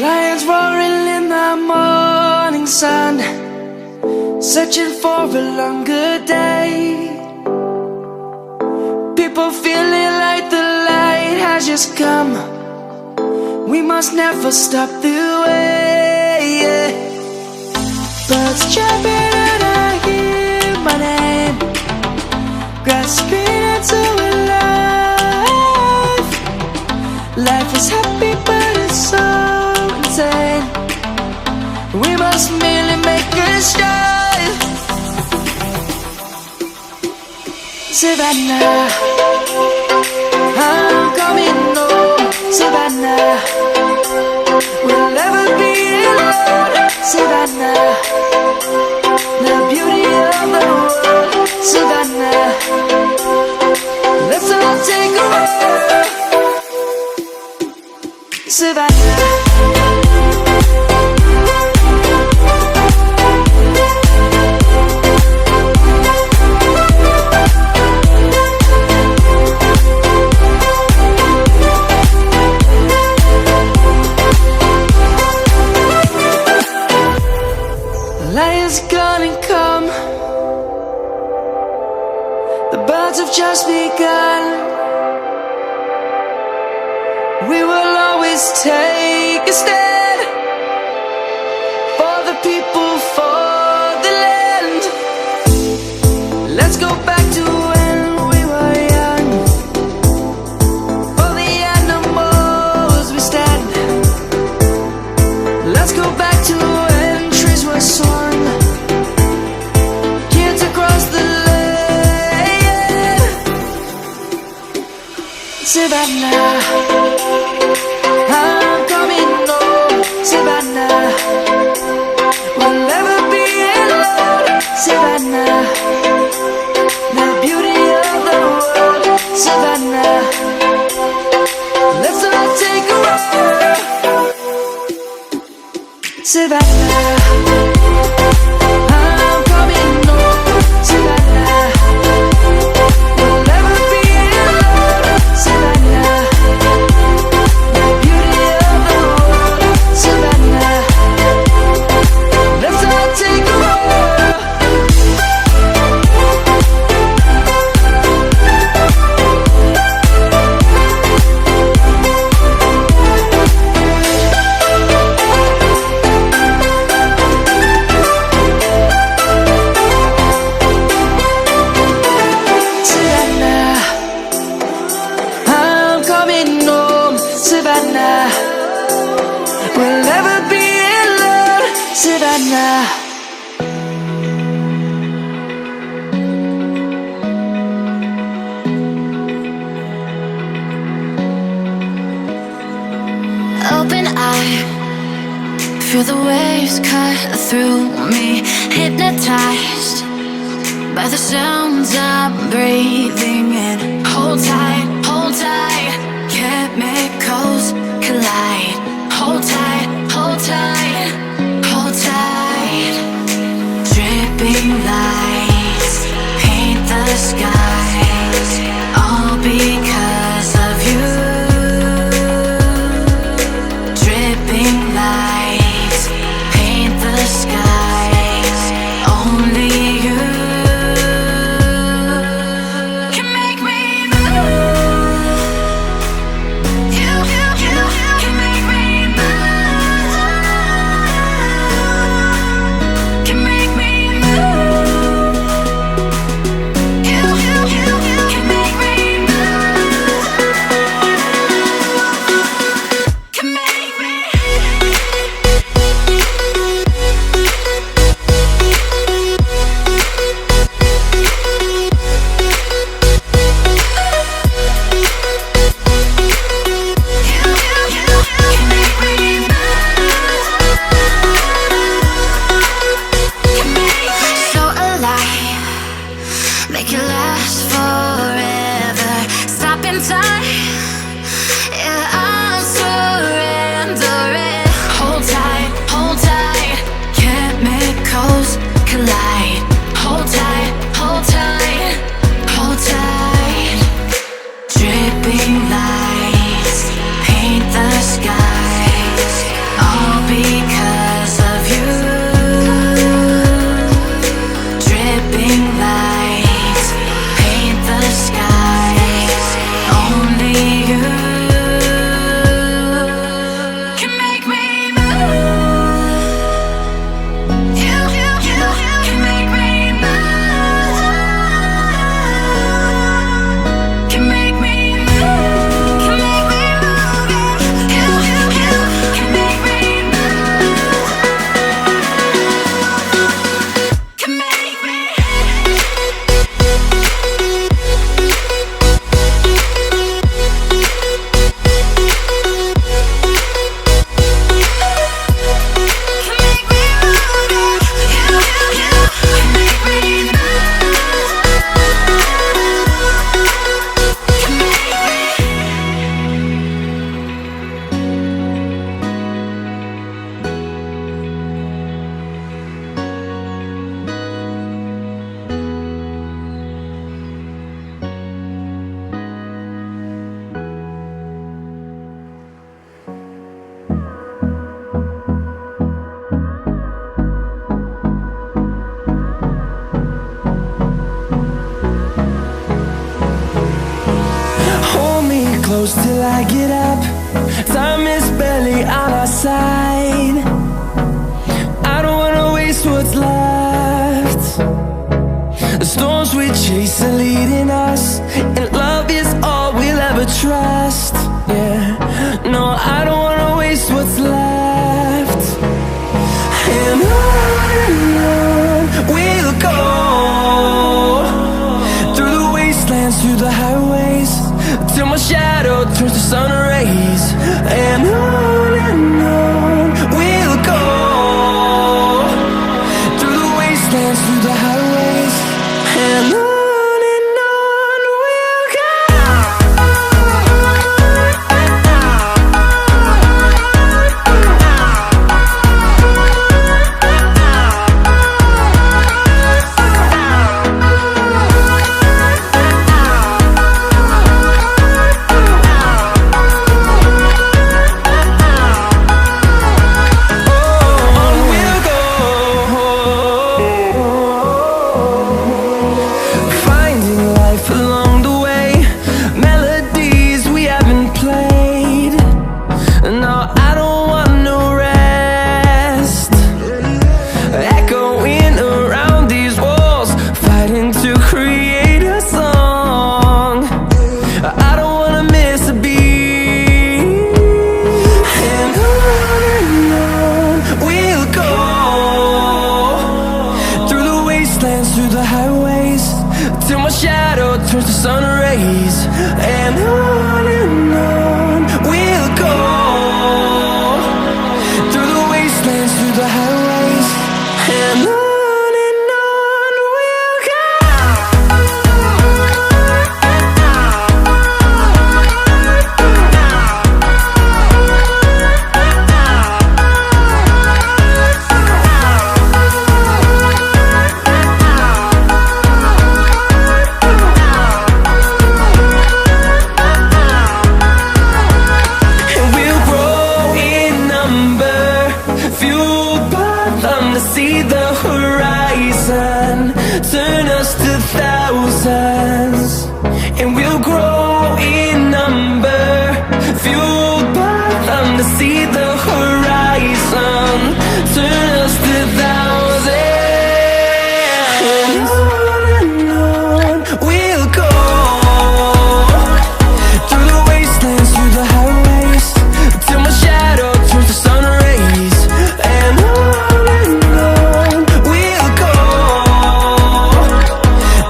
Lions roaring in the morning sun, searching for a longer day. People feeling like the light has just come. We must never stop the way. Birds chirping and I hear my name, grasping into a life. Life is happy but it's so insane. We must merely make a start. Savannah, I'm coming home. Savannah, we'll never be alone. Savannah, the beauty of the world. Savannah, let's all take a walk. Savannah. Lion's gonna come. The birds have just begun. We will always take a stand for the people, for the land. Let's go back to when we were young. For the animals we stand. Let's go back to when trees were swung. Kids across the land. Savannah, I'm coming home. Savannah, we'll never be alone. Savannah, the beauty of the world. Savannah, let's all take a walk. Savannah, I'm coming home. Savannah, we'll never be alone. Savannah, the beauty of the world. Savannah, let's all take a walk. Savannah, I'm coming home. Savannah, we'll never be alone. Savannah. Open eye, feel the waves cut through me. Hypnotized by the sounds I'm breathing in. Hold tight, chemicals collide. Hold tight, hold tight, hold tight. Dripping lights paint the skies, all because of you. Dripping lights paint the skies, only you can make me move. dripping lights paint the skies, all because of you. Dripping lights paint the skies, only you can make me move. You can make me move. Can make me move. Can make me move. You can make me move. Can make me. Hold me close till I get up. Time is barely on our side. I don't wanna waste what's left. The storms we chase are leading us, and love is all we'll ever trust. Yeah, no, I don't wanna waste what's left. And on we'll go, through the wastelands, through the highways, till my shadow turns to sun rays. And on we'll go, through the wastelands, through the highways, and on we'll go. Turns to sun rays, and on we'll go, through the wastelands, through the highways, and on we'll go. See the horizon turn us to thousands, and we'll grow in number, fueled by them to see the horizon turn us to thousands. And on we'll go, through the wastelands, through the highways, till my shadow turns to sun rays. And we'll go,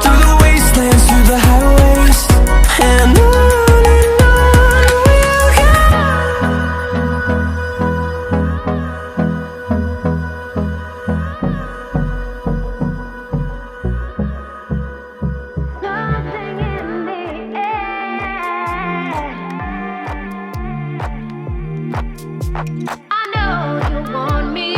through the wastelands, through the highways, and on we'll go. Something in the air. I know you want me.